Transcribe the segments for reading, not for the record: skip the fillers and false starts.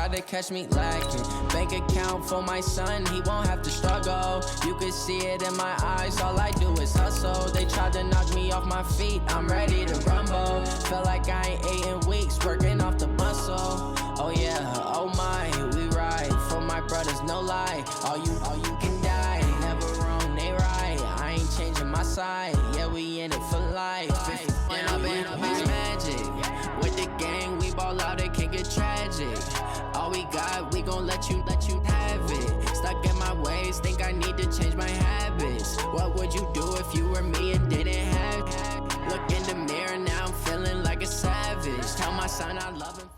try to catch me lacking. Bank account for my son, he won't have to struggle. You can see it in my eyes, all I do is hustle. They tried to knock me off my feet, I'm ready to rumble. Felt like I ain't ate in weeks, working off the muscle. Oh yeah, oh my, we ride for my brothers, no lie. All you can die, never wrong, they right. I ain't changing my side, yeah, we in it for life. When I been up is magic. With the gang, we ball out, it can get tragic. All we got, we gon' let you have it. Stuck in my ways, think I need to change my habits. What would you do if you were me and didn't have it? Look in the mirror, now I'm feeling like a savage. Tell my son I love him.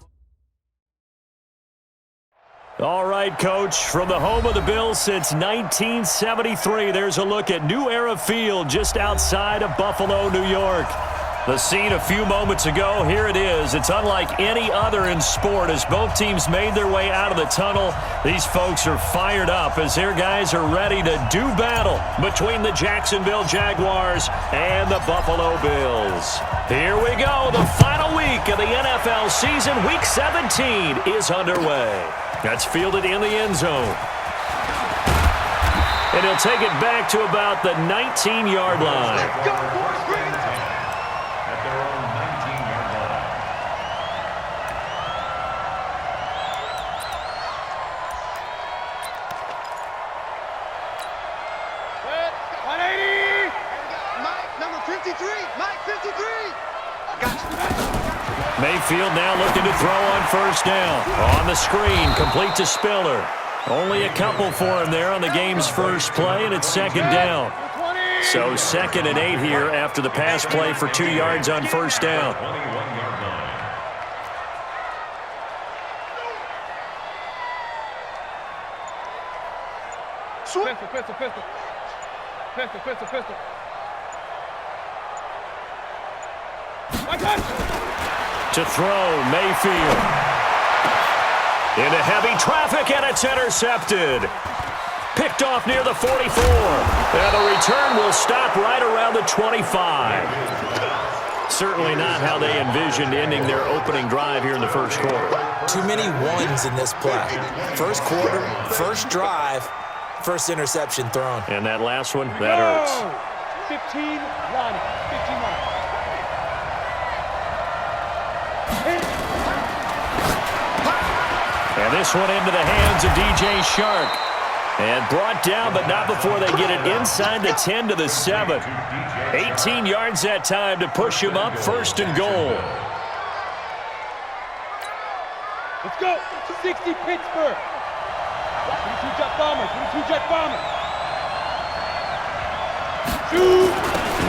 All right, Coach, from the home of the Bills since 1973, there's a look at New Era Field just outside of Buffalo, New York. The scene a few moments ago, here it is. It's unlike any other in sport as both teams made their way out of the tunnel. These folks are fired up as their guys are ready to do battle between the Jacksonville Jaguars and the Buffalo Bills. Here we go. The final week of the NFL season, Week 17, is underway. That's fielded in the end zone. And he'll take it back to about the 19-yard line. Let's go, boys, bring it. At their own 19-yard line. Set, 180. Mike, number 53. Mike, 53. Gotcha. Mayfield now looking to throw on first down. On the screen, complete to Spiller. Only a couple for him there on the game's first play, and it's second down. So 2nd and 8 here after the pass play for 2 yards on first down. 21-yard line. Pistol. To throw, Mayfield. Into heavy traffic, and it's intercepted. Picked off near the 44. And the return will stop right around the 25. Certainly not how they envisioned ending their opening drive here in the first quarter. Too many ones in this play. First quarter, first drive, first interception thrown. And that last one, that hurts. 15 line. And this one into the hands of DJ Shark. And brought down, but not before they get it inside the 10 to the 7. 18 yards that time to push him up, first and goal. Let's go. 60 Pittsburgh. 22 Jet Bombers. 22 Jet Bombers. Shoot.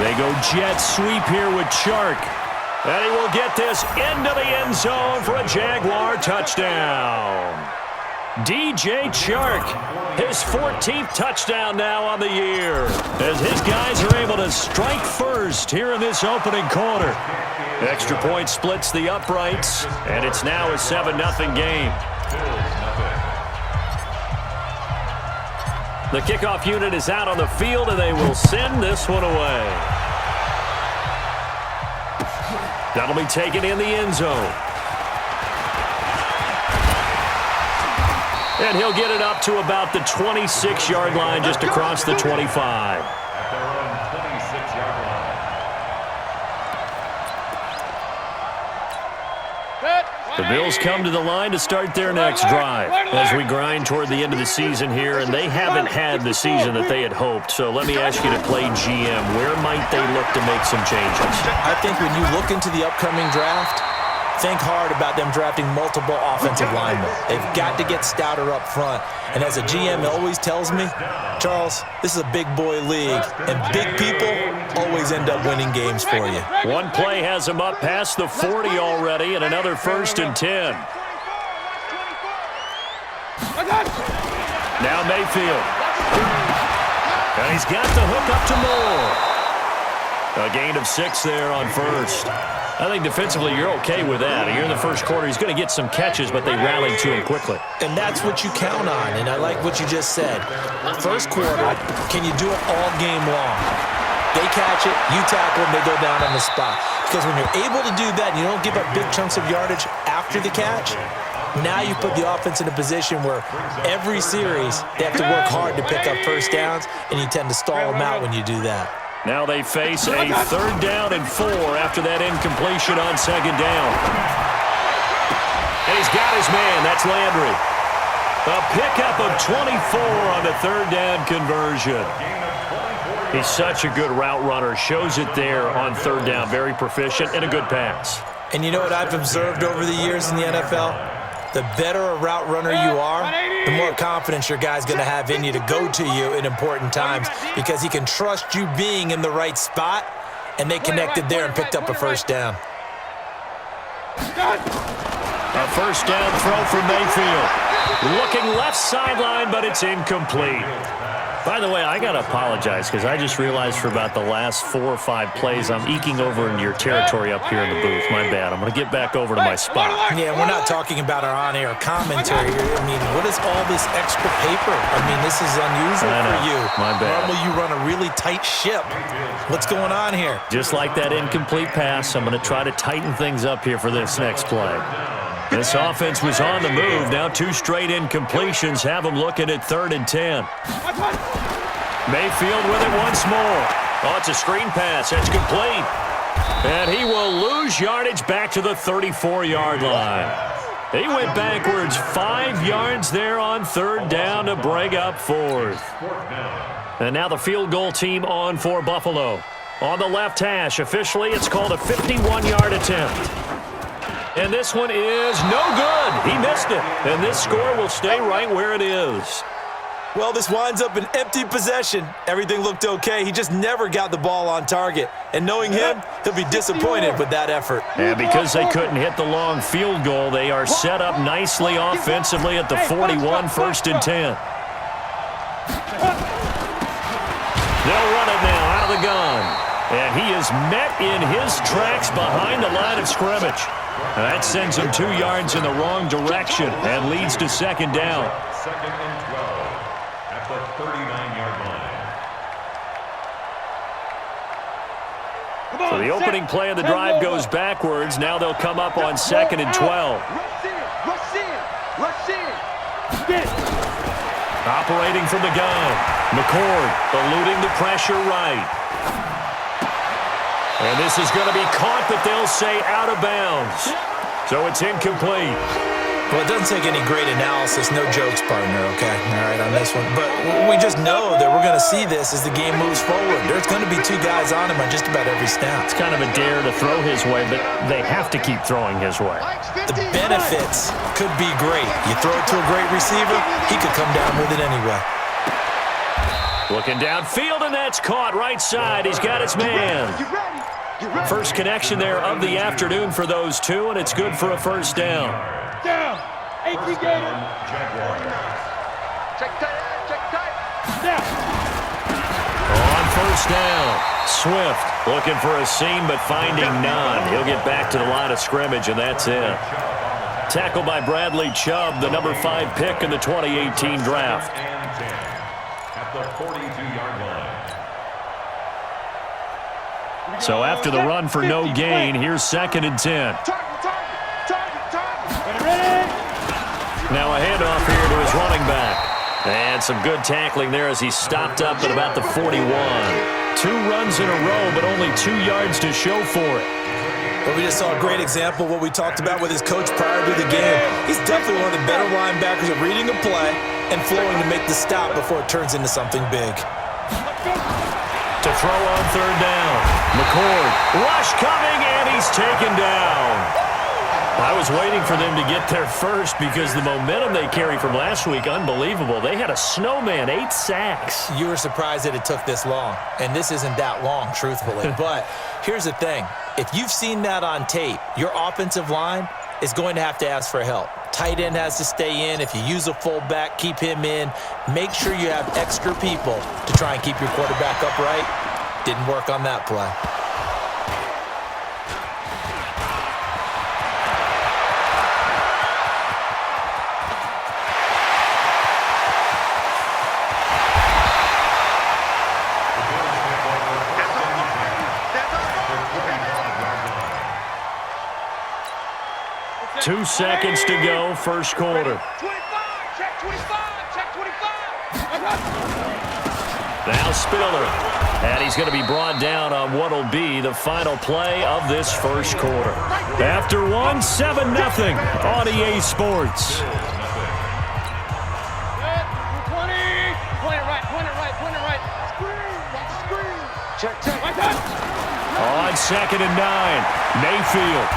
They go jet sweep here with Shark. And he will get this into the end zone for a Jaguar touchdown. DJ Chark, his 14th touchdown now on the year, as his guys are able to strike first here in this opening quarter. Extra point splits the uprights, and it's now a 7-0 game. The kickoff unit is out on the field, and they will send this one away. That'll be taken in the end zone. And he'll get it up to about the 26-yard line, just across the 25. At their own 26-yard line. The Bills come to the line to start their next drive as we grind toward the end of the season here, and they haven't had the season that they had hoped. So let me ask you to play GM. Where might they look to make some changes? I think when you look into the upcoming draft, think hard about them drafting multiple offensive linemen. They've got to get stouter up front. And as a GM always tells me, Charles, this is a big boy league, and big people always end up winning games for you. One play has them up past the 40 already, and another 1st and 10. Now Mayfield. And he's got the hook up to Moore. A gain of 6 there on first. I think defensively you're okay with that. Here in the first quarter, he's going to get some catches, but they rallied to him quickly. And that's what you count on, and I like what you just said. First quarter, can you do it all game long? They catch it, you tackle them, they go down on the spot. Because when you're able to do that and you don't give up big chunks of yardage after the catch, Now you put the offense in a position where every series they have to work hard to pick up first downs, and you tend to stall them out when you do that. Now they face a 3rd down and 4 after that incompletion on 2nd down. And he's got his man. That's Landry. A pickup of 24 on the 3rd down conversion. He's such a good route runner. Shows it there on 3rd down. Very proficient and a good pass. And you know what I've observed over the years in the NFL? The better a route runner you are, the more confidence your guy's going to have in you to go to you in important times because he can trust you being in the right spot, and they connected there and picked up a 1st down. A 1st down throw from Mayfield. Looking left sideline, but it's incomplete. By the way, I got to apologize because I just realized for about the last 4 or 5 plays, I'm eking over into your territory up here in the booth. My bad. I'm going to get back over to my spot. Yeah, we're not talking about our on-air commentary here. I mean, what is all this extra paper? I mean, this is unusual for you. My bad. Normally you run a really tight ship. What's going on here? Just like that incomplete pass, I'm going to try to tighten things up here for this next play. This offense was on the move. Now 2 straight incompletions have them looking at 3rd and 10. Mayfield with it once more. Oh, it's a screen pass. That's complete. And he will lose yardage back to the 34-yard line. He went backwards 5 yards there on 3rd down to break up 4th. And now the field goal team on for Buffalo. On the left hash, officially it's called a 51-yard attempt. And this one is no good. He missed it. And this score will stay right where it is. Well, this winds up an empty possession. Everything looked okay. He just never got the ball on target. And knowing him, he'll be disappointed with that effort. And because they couldn't hit the long field goal, they are set up nicely offensively at the 41, 1st and 10. They'll run it now out of the gun. And he is met in his tracks behind the line of scrimmage. That sends him 2 yards in the wrong direction and leads to 2nd down. 2nd and 12 at the 39-yard line. So the opening play of the drive goes backwards. Now they'll come up on 2nd and 12. Operating from the gun. McCord eluding the pressure right. And this is going to be caught, but they'll say out of bounds. So it's incomplete. Well, it doesn't take any great analysis. No jokes, partner, okay? All right, on this one. But we just know that we're going to see this as the game moves forward. There's going to be 2 guys on him on just about every snap. It's kind of a dare to throw his way, but they have to keep throwing his way. The benefits could be great. You throw it to a great receiver, he could come down with it anyway. Looking downfield, and that's caught right side. He's got his man. First connection there of the afternoon for those 2, and it's good for a 1st down. Down. 18 Gator. Check tight. Down. On 1st down, Swift looking for a seam, but finding none. He'll get back to the line of scrimmage, and that's it. Tackled by Bradley Chubb, the number 5 pick in the 2018 draft. At the 42-yard line. So after the run for no gain, here's 2nd and 10. Now a handoff here to his running back. And some good tackling there as he stopped up at about the 41. 2 runs in a row, but only 2 yards to show for it. Well, we just saw a great example of what we talked about with his coach prior to the game. He's definitely one of the better linebackers at reading a play and flowing to make the stop before it turns into something big. To throw on 3rd down. McCord, rush coming, and he's taken down. I was waiting for them to get there first because the momentum they carry from last week, unbelievable. They had a snowman, 8 sacks. You were surprised that it took this long, and this isn't that long, truthfully. But here's the thing. If you've seen that on tape, your offensive line is going to have to ask for help. Tight end has to stay in. If you use a fullback, keep him in. Make sure you have extra people to try and keep your quarterback upright. Didn't work on that play. 2 seconds to go, first quarter. 25, check 25, check 25. Now Spiller. And he's going to be brought down on what will be the final play of this first quarter. After one, 7-0 on EA Sports. 20. Point it right. Screen. Check. Right side. On 2nd and 9, Mayfield.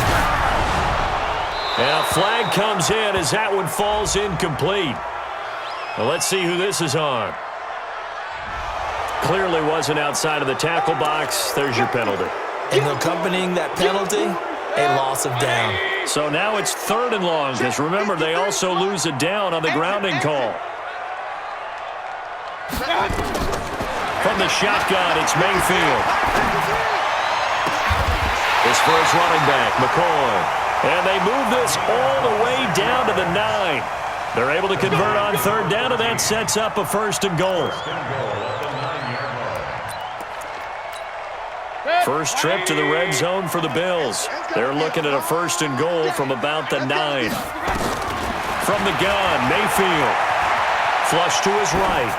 And a flag comes in as that one falls incomplete. Well, let's see who this is on. Clearly wasn't outside of the tackle box. There's your penalty. And accompanying that penalty, a loss of down. So now it's 3rd and long, because remember, they also lose a down on the grounding call. From the shotgun, it's Mayfield. His first running back, McCoy. And they move this all the way down to the 9. They're able to convert on 3rd down, and that sets up a 1st and goal. First trip to the red zone for the Bills. They're looking at a 1st and goal from about the 9. From the gun, Mayfield. Flush to his right.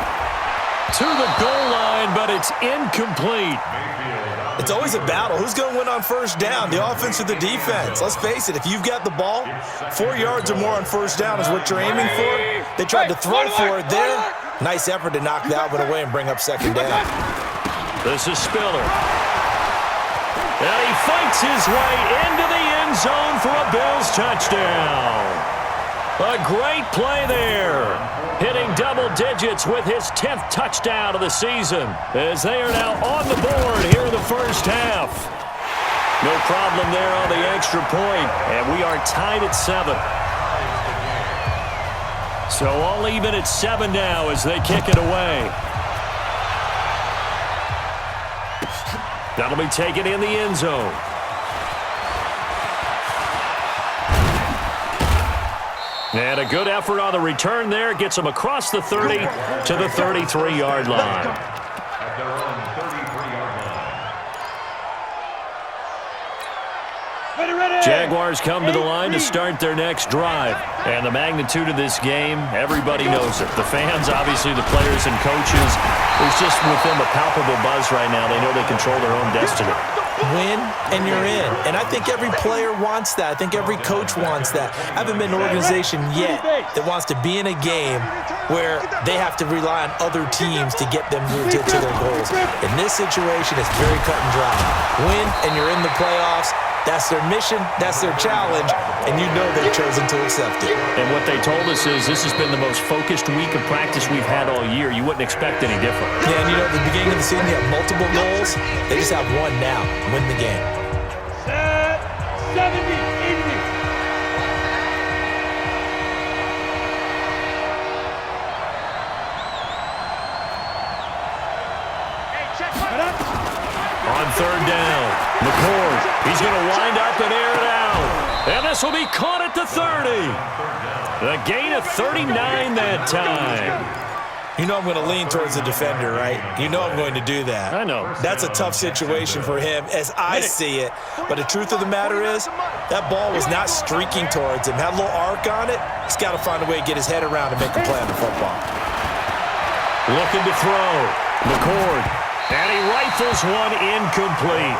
To the goal line, but it's incomplete. It's always a battle. Who's going to win on 1st down, the offense or the defense? Let's face it, if you've got the ball, 4 yards or more on 1st down is what you're aiming for. They tried to throw for it there. Nice effort to knock that one away and bring up 2nd down. This is Spiller. And he fights his way into the end zone for a Bills touchdown. A great play there. Hitting double digits with his 10th touchdown of the season, as they are now on the board here in the first half. No problem there on the extra point, and we are tied at 7. So all even at 7 now as they kick it away. That'll be taken in the end zone. And a good effort on the return there. Gets them across the 30 to the 33-yard line. At their own 33-yard line. Jaguars come to the line to start their next drive. And the magnitude of this game, everybody knows it. The fans, obviously the players and coaches. There's just with them a palpable buzz right now. They know they control their own destiny. Win, and you're in. And I think every player wants that. I think every coach wants that. I haven't been in an organization yet that wants to be in a game where they have to rely on other teams to get them to their goals. In this situation, it's very cut and dry. Win, and you're in the playoffs. That's their mission, that's their challenge, and you know they've chosen to accept it. And what they told us is this has been the most focused week of practice we've had all year. You wouldn't expect any different. Yeah, and you know, at the beginning of the season, you have multiple goals. They just have one now, win the game. Set 70, evening. On 3rd down, McCoy, he's going to wind up and air it out. And this will be caught at the 30. A gain of 39 that time. You know I'm going to lean towards the defender, right? You know I'm going to do that. I know. That's a tough situation for him as I see it. But the truth of the matter is, that ball was not streaking towards him. Had a little arc on it. He's got to find a way to get his head around and make a play on the football. Looking to throw. McCord. And he rifles one incomplete.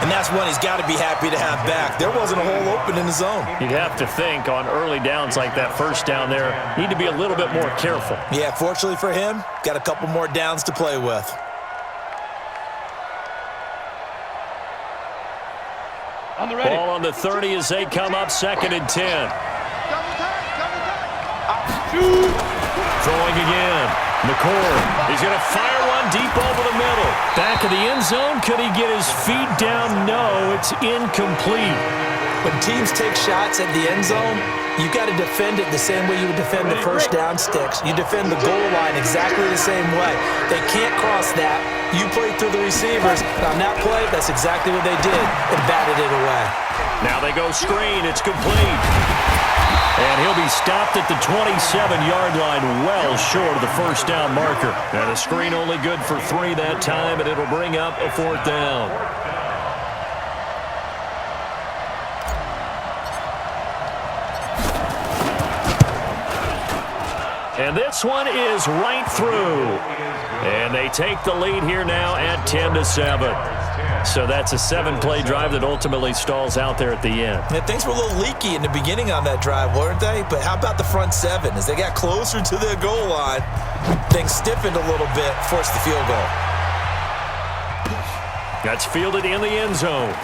And that's one he's got to be happy to have back. There wasn't a hole open in the zone. You'd have to think on early downs like that 1st down there, need to be a little bit more careful. Yeah, fortunately for him, got a couple more downs to play with. On the ready. Ball on the 30 as they come up 2nd and 10. Throwing again. McCord, he's going to fire one deep over the middle. Back of the end zone. Could he get his feet down? No, it's incomplete. When teams take shots at the end zone, you got to defend it the same way you would defend the 1st down sticks. You defend the goal line exactly the same way. They can't cross that. You play through the receivers. On that play, that's exactly what they did and batted it away. Now they go screen. It's complete. And he'll be stopped at the 27-yard line, well short of the 1st down marker. And a screen only good for 3 that time, and it'll bring up a 4th down. And this one is right through. And they take the lead here now at 10-7. So that's a 7-play drive that ultimately stalls out there at the end. Yeah, things were a little leaky in the beginning on that drive, weren't they? But how about the front seven? As they got closer to the goal line, things stiffened a little bit, forced the field goal. That's fielded in the end zone.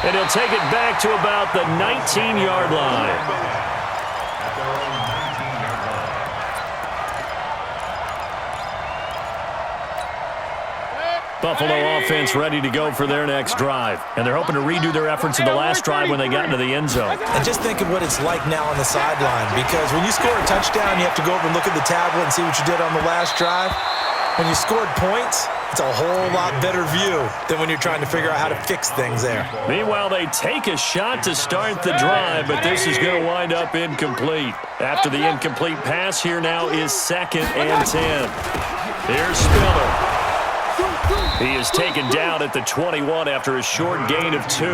And he'll take it back to about the 19-yard line. Buffalo offense ready to go for their next drive. And they're hoping to redo their efforts in the last drive when they got into the end zone. And just think of what it's like now on the sideline, because when you score a touchdown, you have to go over and look at the tablet and see what you did on the last drive. When you scored points, it's a whole lot better view than when you're trying to figure out how to fix things there. Meanwhile, they take a shot to start the drive, but this is going to wind up incomplete. After the incomplete pass, here now is 2nd and 10. Here's Spiller. He is taken down at the 21 after a short gain of 2.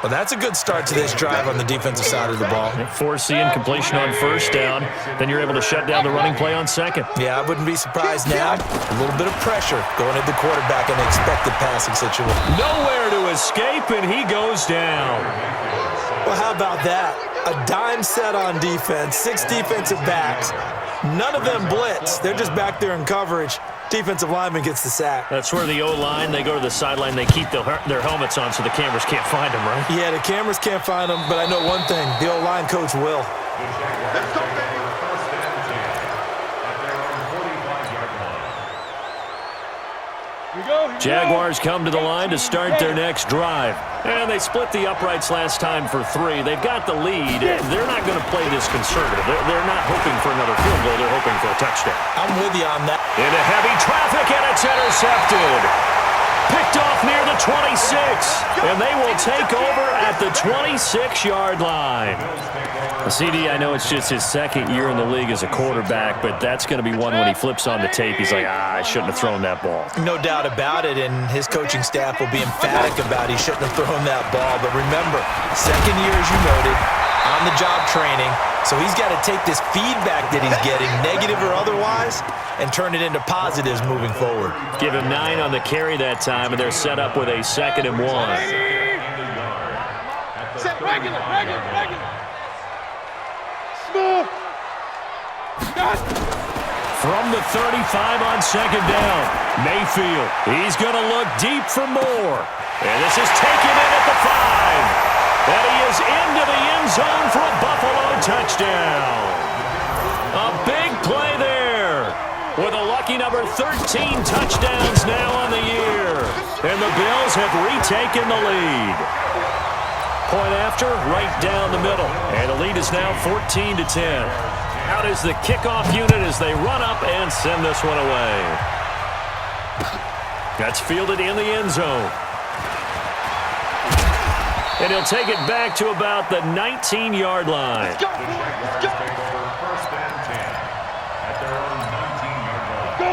Well, that's a good start to this drive on the defensive side of the ball. Force the incompletion on first down. Then you're able to shut down the running play on second. Yeah, I wouldn't be surprised now. A little bit of pressure going at the quarterback in the expected passing situation. Nowhere to escape, and he goes down. Well, how about that? A dime set on defense, 6 defensive backs. None of them blitz. They're just back there in coverage. Defensive lineman gets the sack. That's where the O-line, they go to the sideline, they keep their helmets on so the cameras can't find them, right? Yeah, the cameras can't find them, but I know one thing. The O-line coach will. Let's go, baby. Jaguars come to the line to start their next drive. And they split the uprights last time for 3. They've got the lead. They're not going to play this conservative. They're not hoping for another field goal. They're hoping for a touchdown. I'm with you on that. Into heavy traffic, and it's intercepted. Picked off near the 26. And they will take over at the 26-yard line. CD, I know it's just his 2nd year in the league as a quarterback, but that's going to be one when he flips on the tape. He's like, I shouldn't have thrown that ball. No doubt about it, and his coaching staff will be emphatic about he shouldn't have thrown that ball. But remember, 2nd year, as you noted, on-the-job training, so he's got to take this feedback that he's getting, negative or otherwise, and turn it into positives moving forward. Give him 9 on the carry that time, and they're set up with a 2nd and 1. Set regular. Smooth. From the 35 on 2nd down, Mayfield. He's going to look deep for more. And this is taken in at the 5. And he is into the end zone for a Buffalo touchdown. A big play there. With a lucky number 13 touchdowns now on the year. And the Bills have retaken the lead. Point after, right down the middle. And the lead is now 14-10. Out is the kickoff unit as they run up and send this one away. That's fielded in the end zone. And he'll take it back to about the 19-yard line. Let's go, boys. Let's go.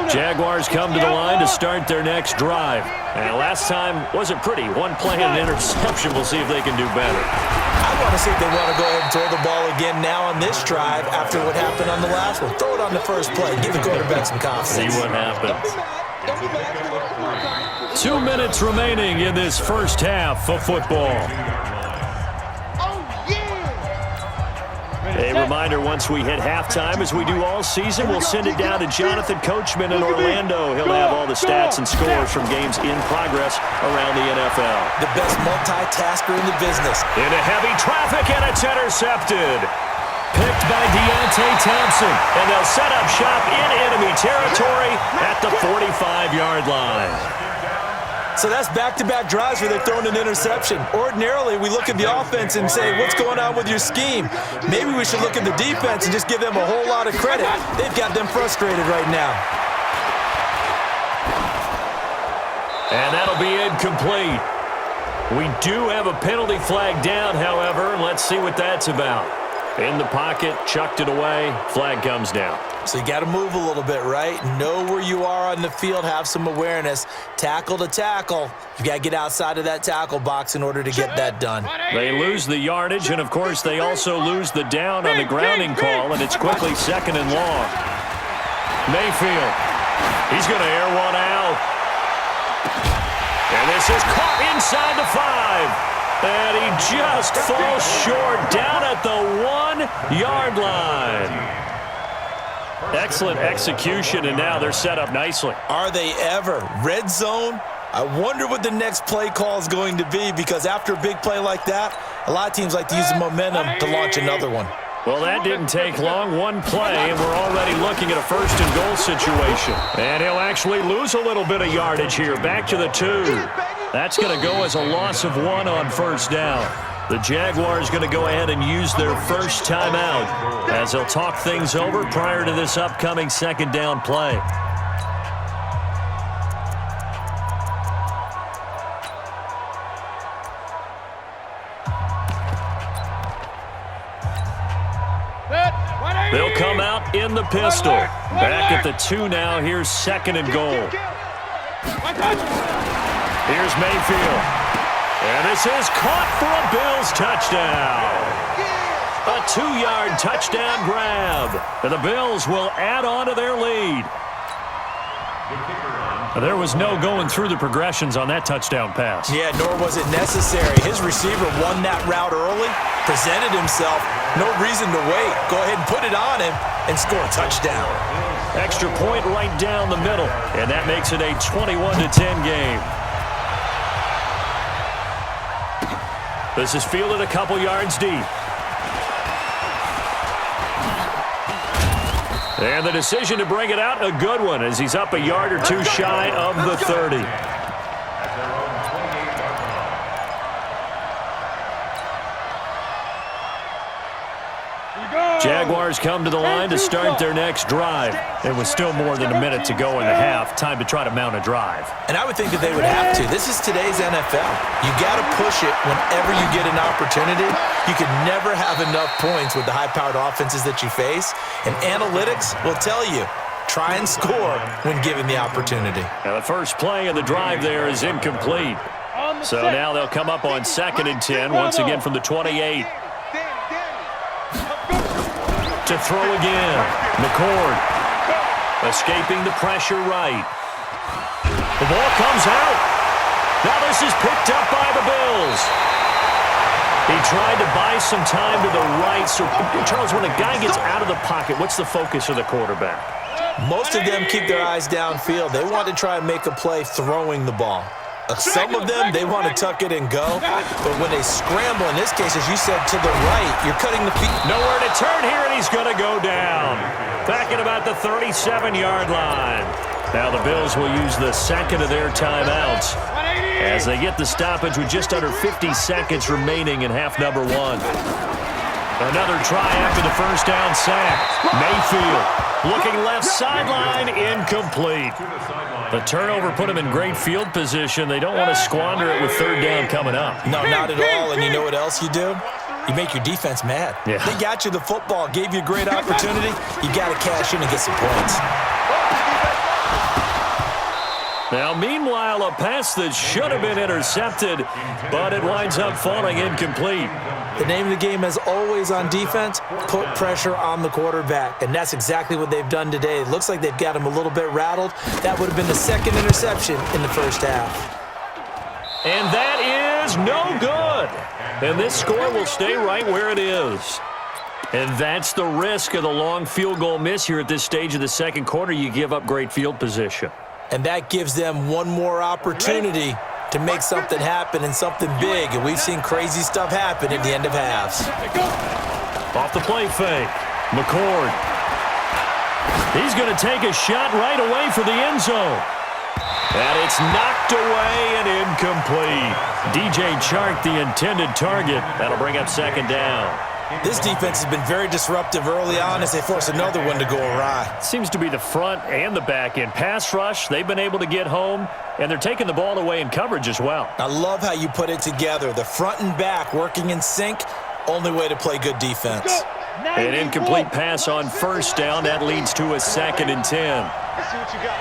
Jaguars come to the line to start their next drive. And last time wasn't pretty. 1 play and an interception. We'll see if they can do better. I want to see if they want to go ahead and throw the ball again now on this drive after what happened on the last one. Throw it on the first play. Give the quarterback some confidence. See what happens. 2 minutes remaining in this first half of football. A reminder, once we hit halftime, as we do all season, we'll send it down to Jonathan Coachman in Orlando. He'll have all the stats and scores from games in progress around the NFL. The best multitasker in the business. Into heavy traffic, and it's intercepted. Picked by Deontay Thompson, and they'll set up shop in enemy territory at the 45-yard line. So that's back-to-back drives where they've thrown an interception. Ordinarily, we look at the offense and say, what's going on with your scheme? Maybe we should look at the defense and just give them a whole lot of credit. They've got them frustrated right now. And that'll be incomplete. We do have a penalty flag down, however, and let's see what that's about. In the pocket, chucked it away. Flag comes down. So you got to move a little bit, right? Know where you are on the field, have some awareness. Tackle to tackle. You got to get outside of that tackle box in order to get that done. They lose the yardage, and, of course, they also lose the down on the grounding call, and it's quickly 2nd and long. Mayfield. He's going to air one out. And this is caught inside the 5. And he just falls short down at the 1-yard line. Excellent execution, and now they're set up nicely. Are they ever? Red zone? I wonder what the next play call is going to be, because after a big play like that, a lot of teams like to use the momentum to launch another one. Well, that didn't take long. One play, and we're already looking at a 1st and goal situation. And he'll actually lose a little bit of yardage here. Back to the 2. That's going to go as a loss of 1 on 1st down. The Jaguars going to go ahead and use their first timeout as they'll talk things over prior to this upcoming 2nd down play. They'll come out in the pistol. Back at the 2 now. Here's 2nd and goal. Here's Mayfield. And this is caught for a Bills touchdown. A 2-yard touchdown grab. And the Bills will add on to their lead. There was no going through the progressions on that touchdown pass. Yeah, nor was it necessary. His receiver won that route early, presented himself. No reason to wait. Go ahead and put it on him and score a touchdown. Extra point right down the middle. And that makes it a 21-10 game. This is fielded a couple yards deep. And the decision to bring it out, a good one, as he's up a yard or 2 shy of the 30. Jaguars come to the line to start their next drive. It was still more than a minute to go in the half. Time to try to mount a drive. And I would think that they would have to. This is today's NFL. You got to push it whenever you get an opportunity. You can never have enough points with the high-powered offenses that you face. And analytics will tell you, try and score when given the opportunity. Now the first play of the drive there is incomplete. So now they'll come up on 2nd and 10, once again from the 28. To throw again. McCord escaping the pressure right. The ball comes out. Now this is picked up by the Bills. He tried to buy some time to the right. So, Charles, when a guy gets out of the pocket, what's the focus of the quarterback? Most of them keep their eyes downfield. They want to try and make a play throwing the ball. Some of them, they want to tuck it and go. But when they scramble, in this case, as you said, to the right, you're cutting the feet. Nowhere to turn here, and he's going to go down. Back at about the 37-yard line. Now the Bills will use the 2nd of their timeouts as they get the stoppage with just under 50 seconds remaining in half number 1. Another try after the 1st down sack. Mayfield looking left sideline, incomplete. The turnover put him in great field position. They don't want to squander it with 3rd down coming up. No, not at all. And you know what else you do? You make your defense mad. Yeah. They got you the football, gave you a great opportunity. You got to cash in and get some points. Now, meanwhile, a pass that should have been intercepted, but it winds up falling incomplete. The name of the game, as always on defense, put pressure on the quarterback, and that's exactly what they've done today. It looks like they've got him a little bit rattled. That would have been the 2nd interception in the 1st half. And that is no good. And this score will stay right where it is. And that's the risk of the long field goal miss here at this stage of the 2nd quarter. You give up great field position. And that gives them one more opportunity to make something happen and something big. And we've seen crazy stuff happen at the end of halves. Off the play fake. McCord. He's going to take a shot right away for the end zone. And it's knocked away and incomplete. DJ Chark, the intended target. That'll bring up 2nd down. This defense has been very disruptive early on as they force another one to go awry. Seems to be the front and the back end. Pass rush, they've been able to get home, and they're taking the ball away in coverage as well. I love how you put it together. The front and back working in sync, only way to play good defense. An incomplete pass on first down. That leads to a 2nd and 10. Let's see what you got.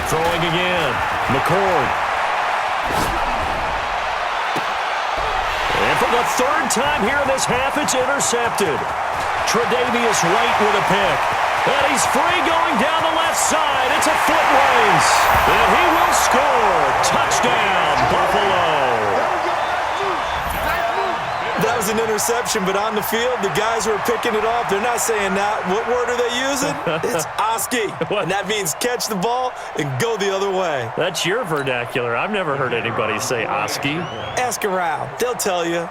Throwing again. McCord. And for the 3rd time here in this half, it's intercepted. Tre'Davious White with a pick. And he's free going down the left side. It's a foot race. And he will score. Touchdown, Buffalo. That was an interception, but on the field, the guys who are picking it off, they're not saying that. What word are they using? It's Oski. And that means catch the ball and go the other way. That's your vernacular. I've never heard anybody say Oski. Ask around. They'll tell you.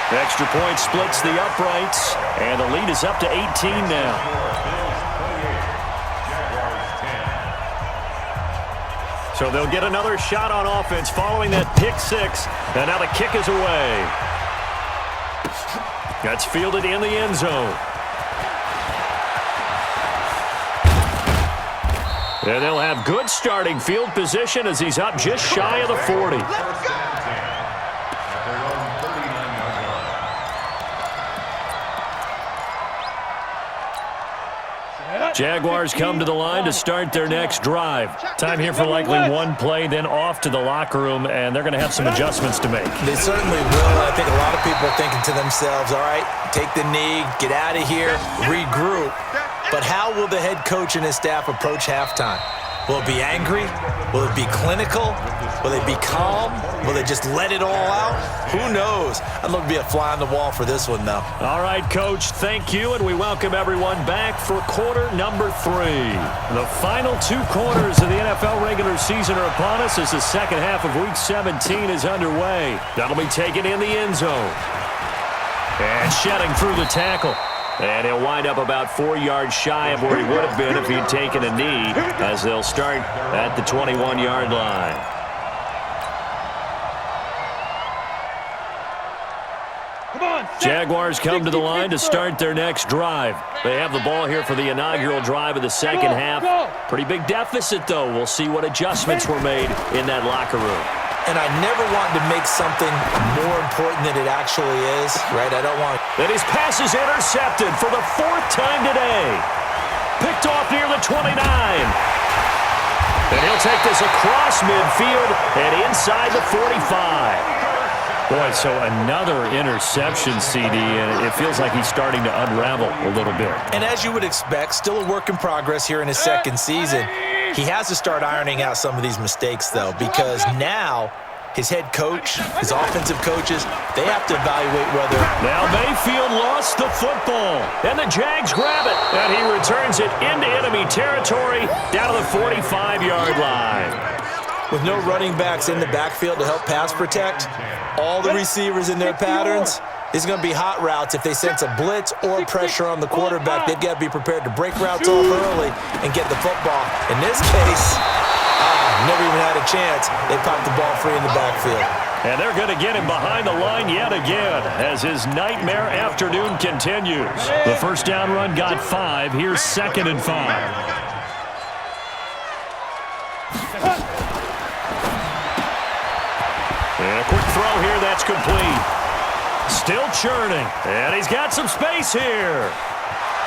Extra point splits the uprights, and the lead is up to 18 now. So they'll get another shot on offense following that pick 6, and now the kick is away. That's fielded in the end zone. And they'll have good starting field position as he's up just shy of the 40. Jaguars come to the line to start their next drive. Time here for likely one play, then off to the locker room, and they're going to have some adjustments to make. They certainly will. I think a lot of people are thinking to themselves, all right, take the knee, get out of here, regroup. But how will the head coach and his staff approach halftime? Will it be angry? Will it be clinical? Will they be calm? Will they just let it all out? Who knows? I'd love to be a fly on the wall for this one, though. All right, Coach, thank you, and we welcome everyone back for quarter number 3. The final 2 quarters of the NFL regular season are upon us as the second half of Week 17 is underway. That'll be taken in the end zone. And shedding through the tackle. And he'll wind up about 4 yards shy of where he would have been if he'd taken a knee, as they'll start at the 21-yard line. Jaguars come to the line to start their next drive. They have the ball here for the inaugural drive of the second half. Pretty big deficit, though. We'll see what adjustments were made in that locker room. And I never want to make something more important than it actually is, right? I don't want... And his pass is intercepted for the 4th time today. Picked off near the 29. And he'll take this across midfield and inside the 45. Boy, so another interception, CD, and it feels like he's starting to unravel a little bit. And as you would expect, still a work in progress here in his second season. He has to start ironing out some of these mistakes, though, because now his head coach, his offensive coaches, they have to evaluate whether... Now Mayfield lost the football, and the Jags grab it, and he returns it into enemy territory down to the 45-yard line. With no running backs in the backfield to help pass protect, all the receivers in their patterns, it's going to be hot routes. If they sense a blitz or pressure on the quarterback, they've got to be prepared to break routes off early and get the football. In this case, never even had a chance. They popped the ball free in the backfield. And they're going to get him behind the line yet again as his nightmare afternoon continues. The first down run got 5. Here's 2nd and 5. And a quick throw here, that's complete. Still churning, and he's got some space here.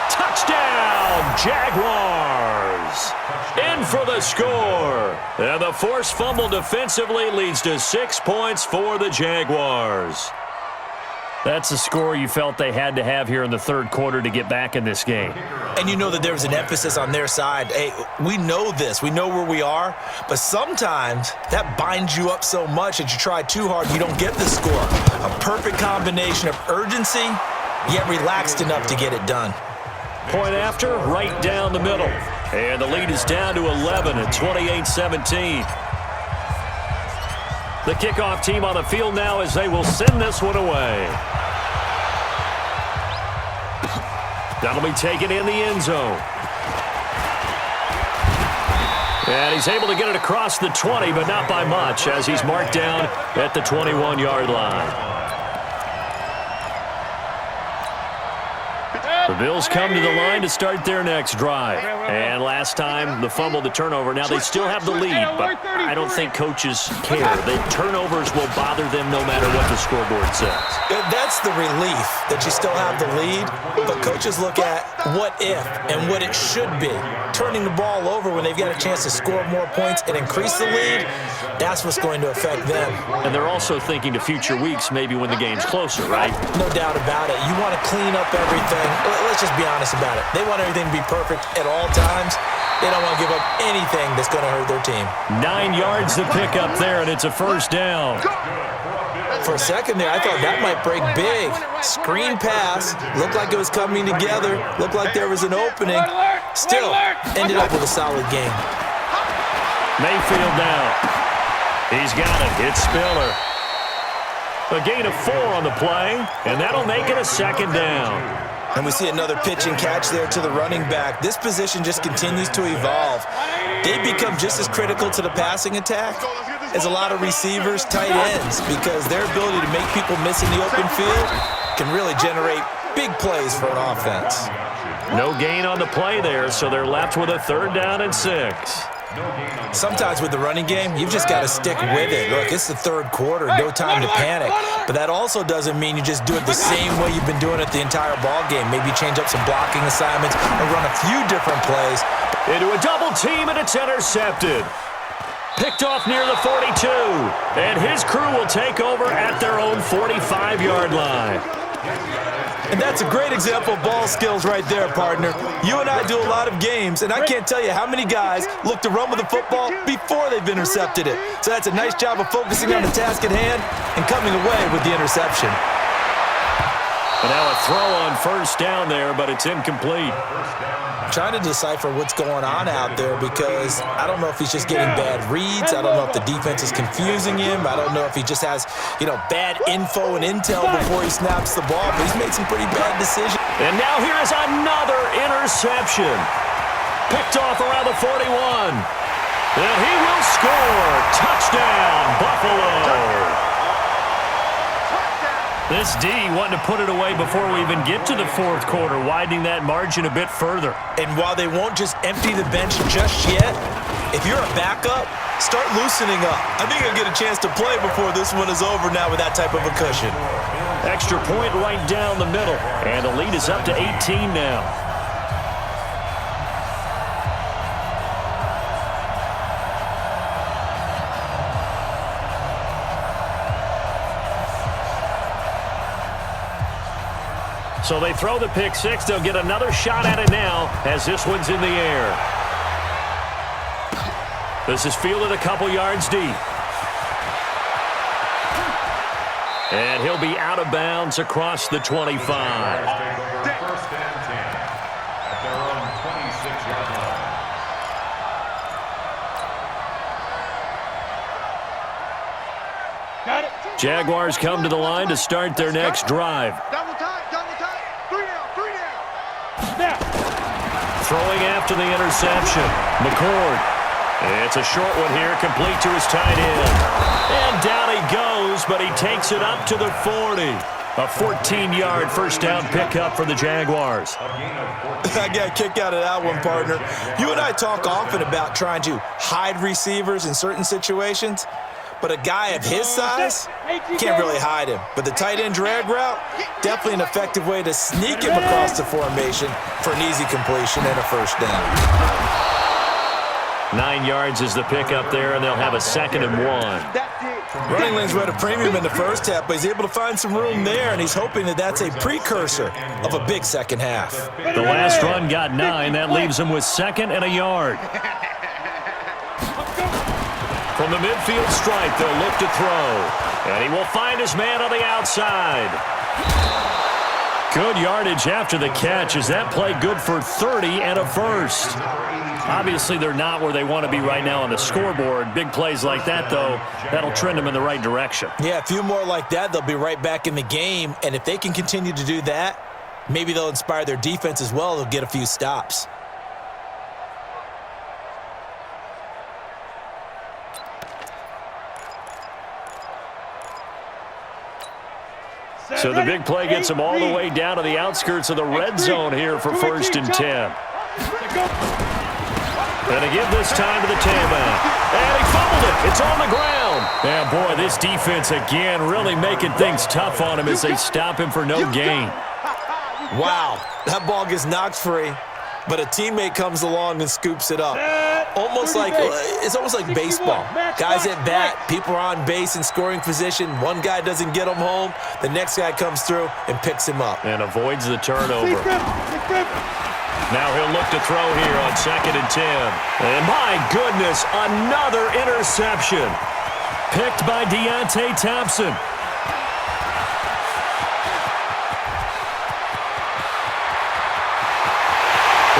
Touchdown, Jaguars! In for the score. And the forced fumble defensively leads to 6 points for the Jaguars. That's the score you felt they had to have here in the third quarter to get back in this game. And you know that there was an emphasis on their side. Hey, we know this. We know where we are. But sometimes that binds you up so much that you try too hard, you don't get the score. A perfect combination of urgency, yet relaxed enough to get it done. Point after, right down the middle. And the lead is down to 11 at 28-17. The kickoff team on the field now as they will send this one away. That'll be taken in the end zone. And he's able to get it across the 20, but not by much, as he's marked down at the 21-yard line. Bills come to the line to start their next drive. And last time, the fumble, the turnover. Now they still have the lead, but I don't think coaches care. The turnovers will bother them no matter what the scoreboard says. That's the relief that you still have the lead, but coaches look at what if and what it should be. Turning the ball over when they've got a chance to score more points and increase the lead, that's what's going to affect them. And they're also thinking to future weeks, maybe when the game's closer, right? No doubt about it. You want to clean up everything. Let's just be honest about it. They want everything to be perfect at all times. They don't want to give up anything that's going to hurt their team. 9 yards to pick up there, and it's a first down. For a second there, I thought that might break big. Screen pass. Looked like it was coming together. Looked like there was an opening. Still, ended up with a solid game. Mayfield down. He's got it. It's Spiller. A gain of 4 on the play, and that'll make it a second down. And we see another pitch and catch there to the running back. This position just continues to evolve. They become just as critical to the passing attack as a lot of receivers, tight ends, because their ability to make people miss in the open field can really generate big plays for an offense. No gain on the play there, so they're left with a 3rd down and 6. Sometimes with the running game, you've just got to stick with it. Look, it's the 3rd quarter, no time to panic. But that also doesn't mean you just do it the same way you've been doing it the entire ball game. Maybe change up some blocking assignments or run a few different plays. Into a double team, and it's intercepted. Picked off near the 42. And his crew will take over at their own 45-yard line. And that's a great example of ball skills right there, partner. You and I do a lot of games, and I can't tell you how many guys look to run with the football before they've intercepted it. So that's a nice job of focusing on the task at hand and coming away with the interception. And now a throw on first down there, but it's incomplete. I'm trying to decipher what's going on out there because I don't know if he's just getting bad reads. I don't know if the defense is confusing him. I don't know if he just has, bad info and intel before he snaps the ball, but he's made some pretty bad decisions. And now here is another interception. Picked off around the 41. And he will score. Touchdown, Buffalo. This D wanting to put it away before we even get to the 4th quarter, widening that margin a bit further. And while they won't just empty the bench just yet, if you're a backup, start loosening up. I think I'll get a chance to play before this one is over now with that type of a cushion. Extra point right down the middle, and the lead is up to 18 now. So they throw the pick 6. They'll get another shot at it now as this one's in the air. This is fielded a couple yards deep. And he'll be out of bounds across the 25. First and 10 at their own 26-yard line. Got it. Jaguars come to the line to start their next drive. Double time. 3 down. Snap. Throwing after the interception. McCord. It's a short one here, complete to his tight end. And down he goes, but he takes it up to the 40. A 14-yard first down pickup for the Jaguars. I got a kick out of that one, partner. You and I talk often about trying to hide receivers in certain situations, but a guy of his size can't really hide him. But the tight end drag route, definitely an effective way to sneak him across the formation for an easy completion and a first down. 9 yards is the pickup there, and they'll have a 2nd and 1. Running lanes were at a premium in the first half, but he's able to find some room there, and he's hoping that that's a precursor of a big second half. The last run got 9. That leaves him with 2nd and a yard. From the midfield stripe, they'll look to throw. And he will find his man on the outside. Good yardage after the catch. Is that play good for 30 and a first? Obviously, they're not where they want to be right now on the scoreboard. Big plays like that, though, that'll trend them in the right direction. Yeah, a few more like that, they'll be right back in the game. And if they can continue to do that, maybe they'll inspire their defense as well. They'll get a few stops. So the big play gets him all the way down to the outskirts of the red zone here for 1st and 10. And to give this time to the tailback. And he fumbled it. It's on the ground. And boy, this defense again really making things tough on him as they stop him for no gain. Wow, that ball gets knocked free, but a teammate comes along and scoops it up. It's almost like baseball. Guys at bat, people are on base in scoring position. One guy doesn't get him home. The next guy comes through and picks him up. And avoids the turnover. Now he'll look to throw here on 2nd and 10. And my goodness, another interception. Picked by Deontay Thompson.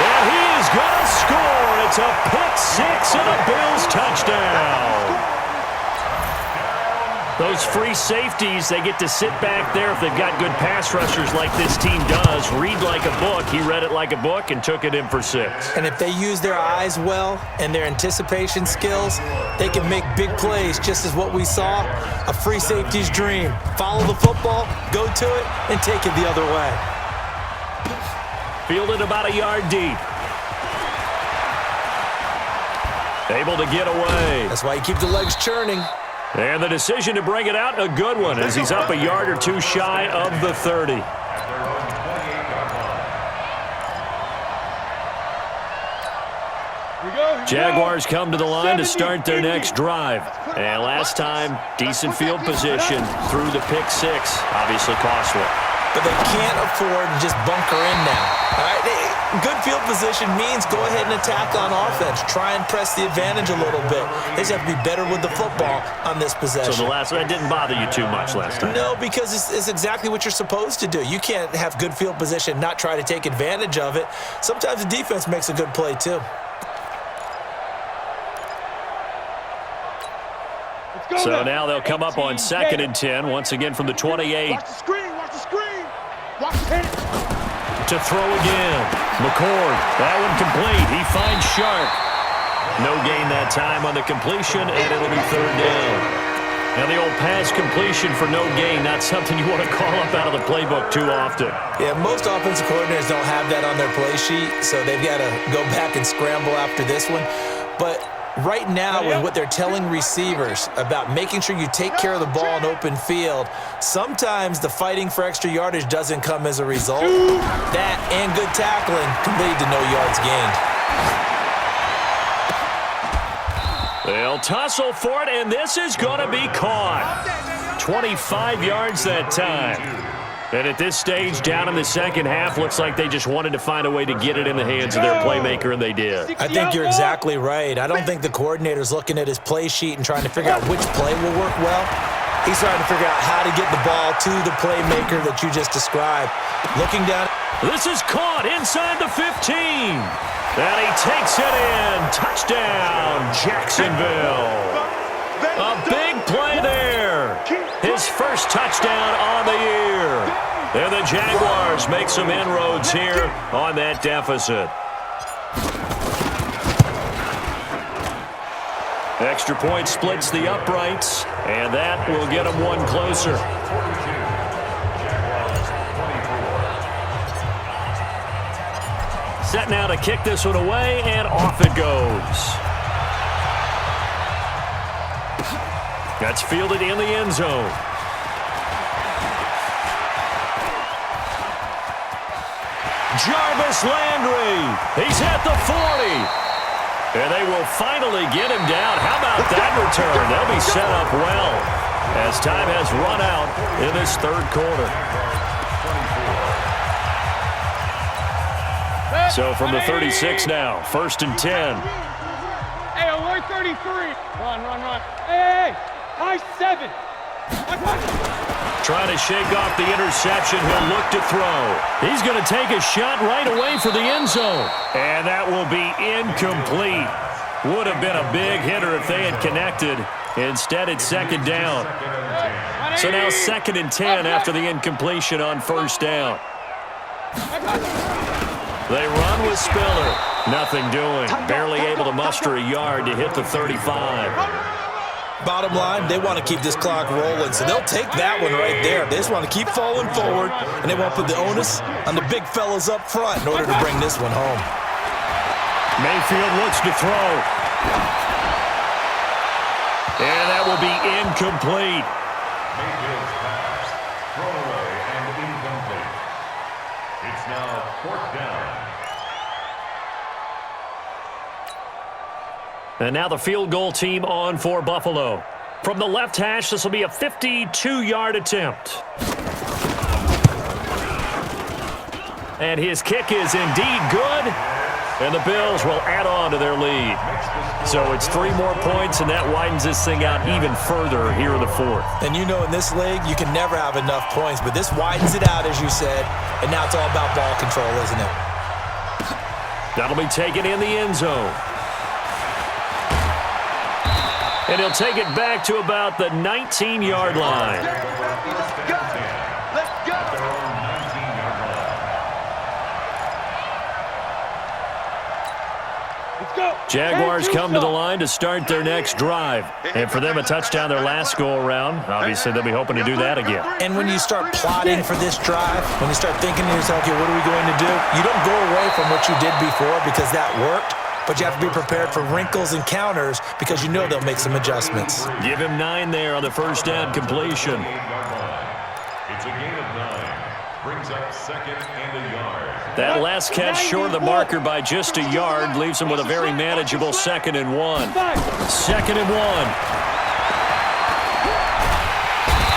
And he is going to score. It's a pick six and a Bills touchdown. Those free safeties, they get to sit back there if they've got good pass rushers like this team does. Read like a book. He read it like a book and took it in for 6. And if they use their eyes well and their anticipation skills, they can make big plays, just as what we saw, a free safety's dream. Follow the football, go to it, and take it the other way. Fielded about a yard deep. Able to get away. That's why you keep the legs churning. And the decision to bring it out, a good one, as he's up a yard or two shy of the 30. Jaguars come to the line to start their next drive. And last time, decent field position through the pick six. Obviously costly. But they can't afford to just bunker in now. All right? Good field position means go ahead and attack on offense. Try and press the advantage a little bit. They just have to be better with the football on this possession. So the last one didn't bother you too much last time? No, because it's exactly what you're supposed to do. You can't have good field position, not try to take advantage of it. Sometimes the defense makes a good play too. So now they'll come up on 2nd and 10, once again from the 28. Watch the screen, watch the screen. Watch the hit. To throw again. McCord, that one complete. He finds Sharp. No gain that time on the completion, and it'll be 3rd down. Now the old pass completion for no gain, not something you want to call up out of the playbook too often. Yeah, most offensive coordinators don't have that on their play sheet, so they've got to go back and scramble after this one. But right now, with what they're telling receivers about making sure you take care of the ball in open field, sometimes the fighting for extra yardage doesn't come as a result. That and good tackling can lead to no yards gained. They'll tussle for it, and this is going to be caught. 25 yards that time. And at this stage, down in the second half, looks like they just wanted to find a way to get it in the hands of their playmaker, and they did. I think you're exactly right. I don't think the coordinator's looking at his play sheet and trying to figure out which play will work well. He's trying to figure out how to get the ball to the playmaker that you just described. Looking down. This is caught inside the 15. And he takes it in. Touchdown, Jacksonville. A big play there. His first touchdown on the year. And the Jaguars make some inroads here on that deficit. Extra point splits the uprights, and that will get them one closer. Set now to kick this one away, and off it goes. That's fielded in the end zone. Jarvis Landry. He's at the 40. And they will finally get him down. How about that return? They'll be set up well as time has run out in this third quarter. So from the 36 now, 1st and 10. Hey, alert 33. Run. Hey, high 7. Trying to shake off the interception. He'll look to throw. He's going to take a shot right away for the end zone. And that will be incomplete. Would have been a big hitter if they had connected. Instead, it's 2nd down. So now 2nd and 10 after the incompletion on 1st down. They run with Spiller. Nothing doing. Barely able to muster a yard to hit the 35. Bottom line, they want to keep this clock rolling, so they'll take that one right there. They just want to keep falling forward, and they won't put the onus on the big fellas up front in order to bring this one home. Mayfield looks to throw. And that will be incomplete. Mayfield's pass, thrown away and incomplete. It's now 4th down. And now the field goal team on for Buffalo. From the left hash, this will be a 52-yard attempt. And his kick is indeed good. And the Bills will add on to their lead. So it's 3 more points, and that widens this thing out even further here in the 4th. And you know in this league, you can never have enough points, but this widens it out, as you said, and now it's all about ball control, isn't it? That'll be taken in the end zone. And he'll take it back to about the 19-yard line. Jaguars come to the line to start their next drive. And for them, a touchdown their last go-around. Obviously, they'll be hoping to do that again. And when you start plotting for this drive, when you start thinking to yourself, okay, what are we going to do? You don't go away from what you did before because that worked, but you have to be prepared for wrinkles and counters because you know they'll make some adjustments. Give him 9 there on the first down completion. It's a gain of 9. Brings up 2nd and a yard. That last catch short of the marker by just a yard leaves him with a very manageable 2nd and 1. 2nd and 1.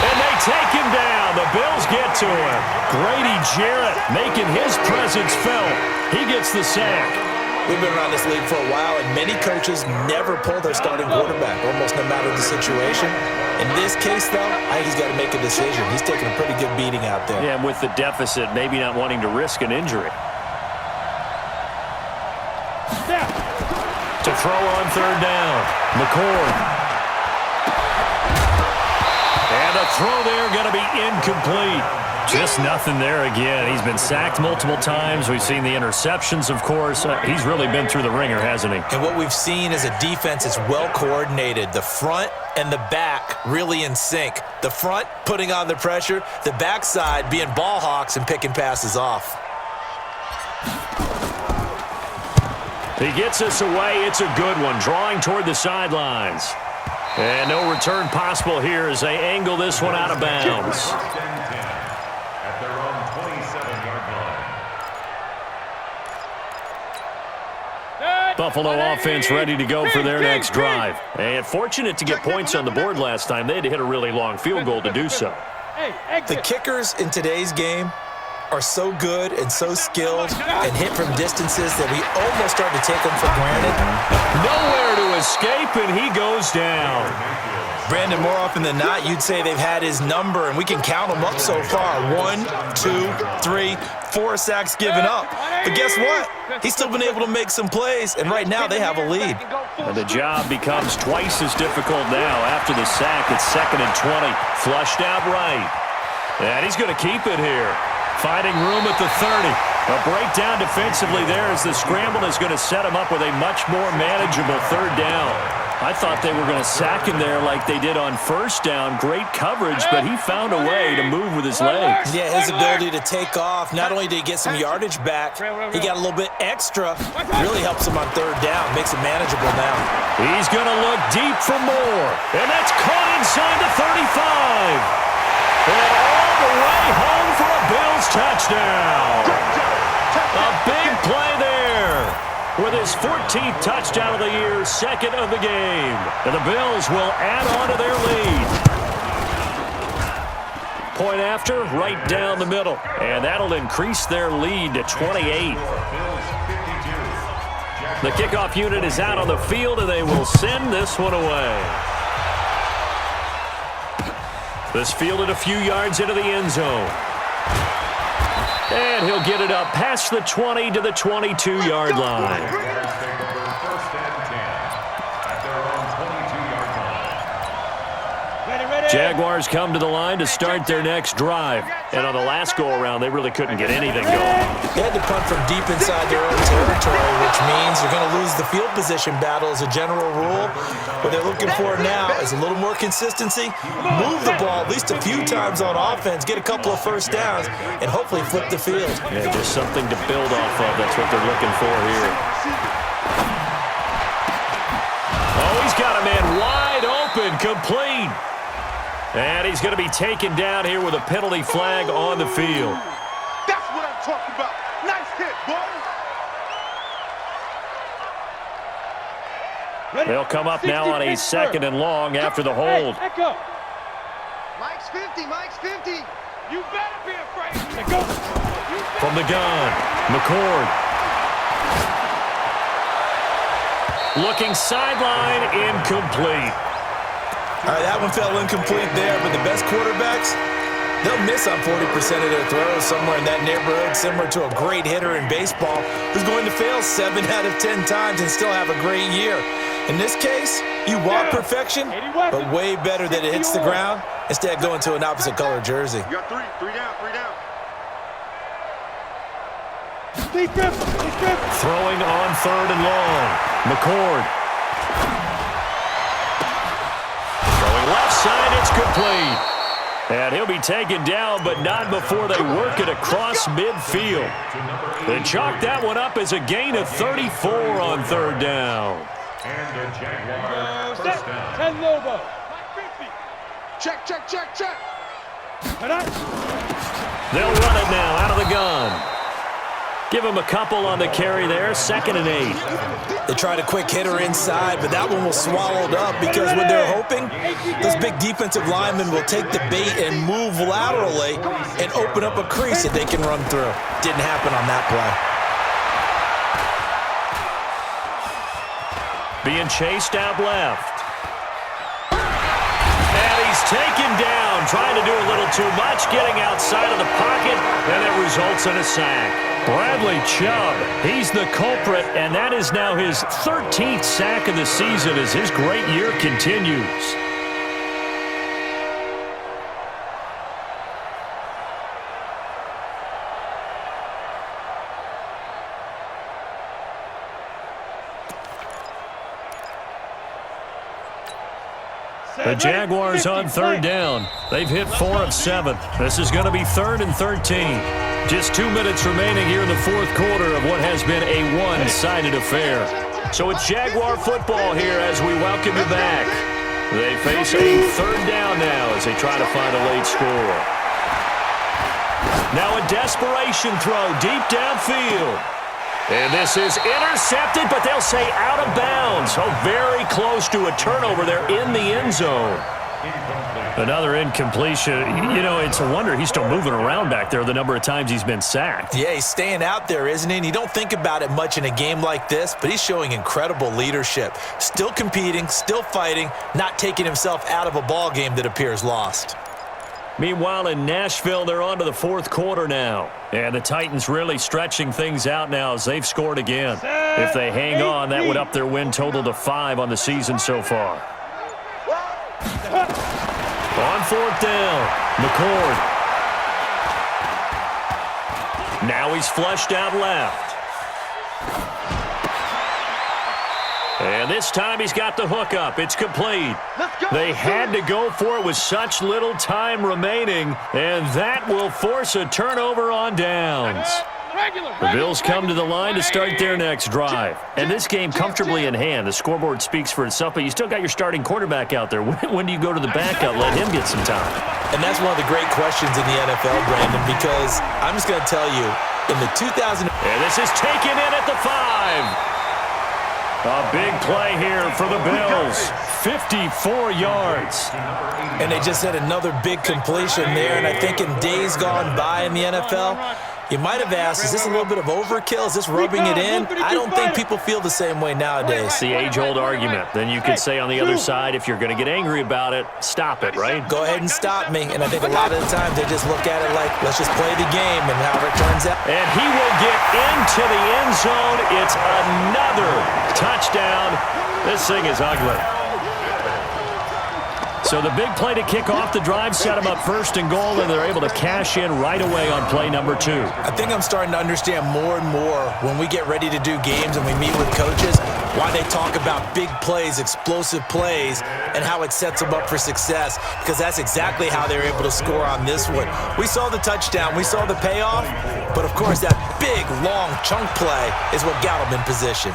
And they take him down. The Bills get to him. Grady Jarrett making his presence felt. He gets the sack. We've been around this league for a while, and many coaches never pull their starting quarterback, almost no matter the situation. In this case, though, I think he's got to make a decision. He's taking a pretty good beating out there. Yeah, and with the deficit, maybe not wanting to risk an injury. To throw on 3rd down, McCord. And a throw there going to be incomplete. Just nothing there again. He's been sacked multiple times. We've seen the interceptions, of course. He's really been through the ringer, hasn't he? And what we've seen is a defense that's well coordinated. The front and the back really in sync. The front putting on the pressure, the backside being ball hawks and picking passes off. He gets us away. It's a good one, drawing toward the sidelines. And no return possible here as they angle this one out of bounds. At their own 27-yard line. Buffalo offense ready to go for their next drive. And fortunate to get points on the board last time. They had to hit a really long field goal to do so. The kickers in today's game are so good and so skilled and hit from distances that we almost start to take them for granted. Nowhere to escape, and he goes down. Brandon, more often than not, you'd say they've had his number, and we can count them up so far. 1, 2, 3, 4 sacks given up. But guess what? He's still been able to make some plays, and right now they have a lead. And the job becomes twice as difficult now. After the sack, it's 2nd and 20. Flushed out right. And he's going to keep it here. Finding room at the 30. A breakdown defensively there as the scramble is going to set him up with a much more manageable 3rd down. I thought they were going to sack him there like they did on 1st down. Great coverage, but he found a way to move with his legs. Yeah, his ability to take off. Not only did he get some yardage back, he got a little bit extra. Really helps him on 3rd down. Makes it manageable now. He's going to look deep for more. And that's caught inside the 35. And all the way home for a Bills touchdown. A big play there with his 14th touchdown of the year, 2nd of the game. And the Bills will add on to their lead. Point after, right down the middle. And that'll increase their lead to 28. The kickoff unit is out on the field, and they will send this one away. This fielded a few yards into the end zone. And he'll get it up past the 20 to the 22-yard line. Jaguars come to the line to start their next drive. And on the last go-around, they really couldn't get anything going. They had to punt from deep inside their own territory, which means you're going to lose the field position battle as a general rule. What they're looking for now is a little more consistency, move the ball at least a few times on offense, get a couple of first downs, and hopefully flip the field. Yeah, just something to build off of. That's what they're looking for here. Oh, he's got a man wide open, complete. And he's going to be taken down here with a penalty flag on the field. That's what I'm talking about. Nice hit, boy. They'll come up now on a second and long after the hold. Hey, echo. Mike's 50, Mike's 50. You better be afraid. Echo. From the gun, McCord. Looking sideline, incomplete. All right, that one fell incomplete there, but the best quarterbacks, they'll miss on 40% of their throws somewhere in that neighborhood, similar to a great hitter in baseball who's going to fail 7 out of 10 times and still have a great year. In this case, you want perfection, but way better that it hits the ground instead of going to an opposite color jersey. You got three down. Throwing on third and long. McCord. Throwing left side, it's complete. And he'll be taken down, but not before they work it across midfield. They chalk that one up as a gain of 34 on third down. And the Jaguars first down. 10 Lobo. Check. They'll run it now out of the gun. Give him a couple on the carry there, 2nd and 8. They tried a quick hitter inside, but that one was swallowed up because what they're hoping, those big defensive linemen will take the bait and move laterally and open up a crease that they can run through. Didn't happen on that play. Being chased out left. And he's taken down, trying to do a little too much, getting outside of the pocket, and it results in a sack. Bradley Chubb, he's the culprit, and that is now his 13th sack of the season as his great year continues. The Jaguars on third down. They've hit 4 of 7. This is going to be 3rd and 13. Just 2 minutes remaining here in the fourth quarter of what has been a one-sided affair. So it's Jaguar football here as we welcome you back. They face a third down now as they try to find a late score. Now a desperation throw deep downfield. And this is intercepted, but they'll say out of bounds. So very close to a turnover there in the end zone. Another incompletion. You know, it's a wonder he's still moving around back there the number of times he's been sacked. Yeah, he's staying out there, isn't he? And you don't think about it much in a game like this, but he's showing incredible leadership. Still competing, still fighting, not taking himself out of a ball game that appears lost. Meanwhile, in Nashville, they're on to the fourth quarter now. And the Titans really stretching things out now as they've scored again. If they hang on, that would up their win total to 5 on the season so far. On fourth down, McCord. Now he's flushed out left. And this time he's got the hook up. It's complete. They had to go for it with such little time remaining, and that will force a turnover on downs. The Bills come to the line to start their next drive. And this game comfortably in hand. The scoreboard speaks for itself, but you still got your starting quarterback out there. When do you go to the backup? Let him get some time. And that's one of the great questions in the NFL, Brandon, because I'm just going to tell you, in the 2000... And this is taken in at the 5. A big play here for the Bills. 54 yards. And they just had another big completion there. And I think in days gone by in the NFL, you might have asked, is this a little bit of overkill? Is this rubbing it in? I don't think people feel the same way nowadays. It's the age-old argument. Then you could say on the other side, if you're going to get angry about it, stop it, right? Go ahead and stop me. And I think a lot of the times they just look at it like, let's just play the game and however it turns out. And he will get into the end zone. It's another touchdown. This thing is ugly. So the big play to kick off the drive set them up first and goal, and they're able to cash in right away on play number 2. I think I'm starting to understand more and more when we get ready to do games and we meet with coaches why they talk about big plays, explosive plays, and how it sets them up for success, because that's exactly how they were able to score on this one. We saw the touchdown, we saw the payoff, but of course that big, long chunk play is what got them in position.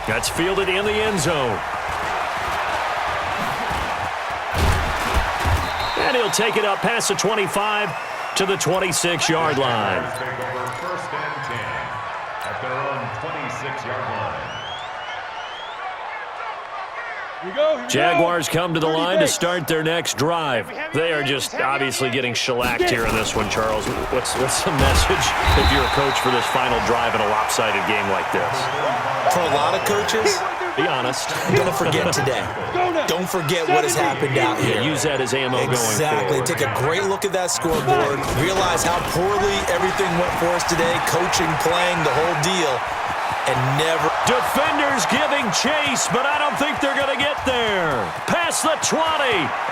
That's fielded in the end zone. And he'll take it up past the 25 to the 26-yard line. Take over first and 10 at their own 26-yard line. Here we go. Jaguars come to the line to start their next drive. They are just obviously getting shellacked here in this one, Charles. What's the message if you're a coach for this final drive in a lopsided game like this? For a lot of coaches, Be honest. don't forget today. Don't forget what has happened out here. Yeah, use that as ammo Exactly. going forward. Take a great look at that scoreboard. Realize how poorly everything went for us today. Coaching, playing, the whole deal. And never... Defenders giving chase, but I don't think they're going to get there. Past the 20.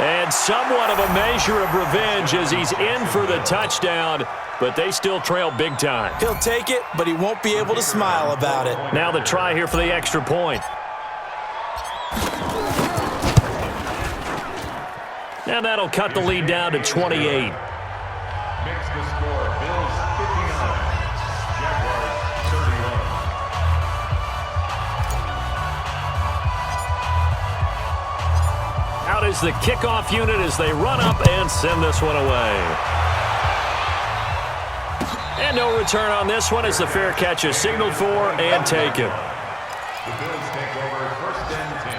And somewhat of a measure of revenge as he's in for the touchdown, but they still trail big time. He'll take it, but he won't be able to smile about it. Now the try here for the extra point. And that'll cut the lead down to 28. Makes the score Bills 59, Jaguars 31. Out is the kickoff unit as they run up and send this one away. And no return on this one as the fair catch is signaled for and taken. The Bills take over first and 10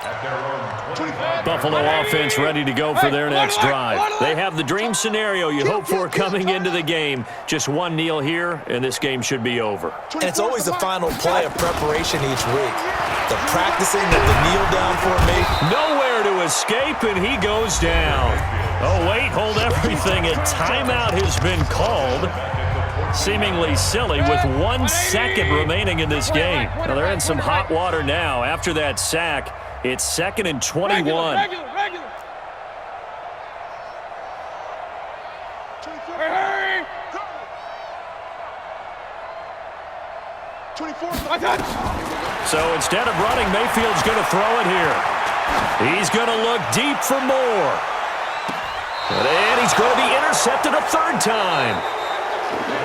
at their own 25. Buffalo offense ready to go for their next drive. They have the dream scenario you hope for coming into the game. Just one kneel here, and this game should be over. And it's always the final play of preparation each week. The practicing of the kneel down formation. Nowhere to escape, and he goes down. Oh, wait, hold everything. A timeout has been called. Seemingly silly with 1 second remaining in this game. Now they're in some hot water now. After that sack, it's 2nd and 21. Regular. Hey! 24. So instead of running, Mayfield's going to throw it here. He's going to look deep for more. And he's going to be intercepted a 3rd time.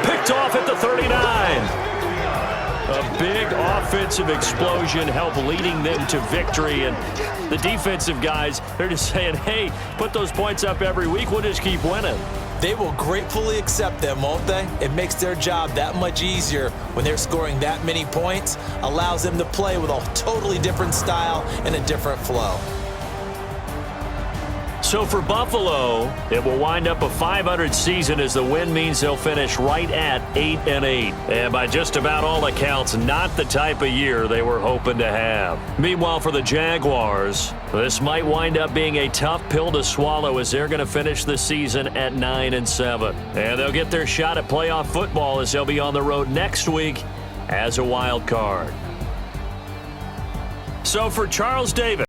Picked off at the 39. A big offensive explosion helped leading them to victory. And the defensive guys, they're just saying, hey, put those points up every week. We'll just keep winning. They will gratefully accept them, won't they? It makes their job that much easier when they're scoring that many points. Allows them to play with a totally different style and a different flow. So for Buffalo, it will wind up a .500 season as the win means they'll finish right at 8-8. And by just about all accounts, not the type of year they were hoping to have. Meanwhile, for the Jaguars, this might wind up being a tough pill to swallow as they're going to finish the season at 9-7. And they'll get their shot at playoff football as they'll be on the road next week as a wild card. So for Charles Davis.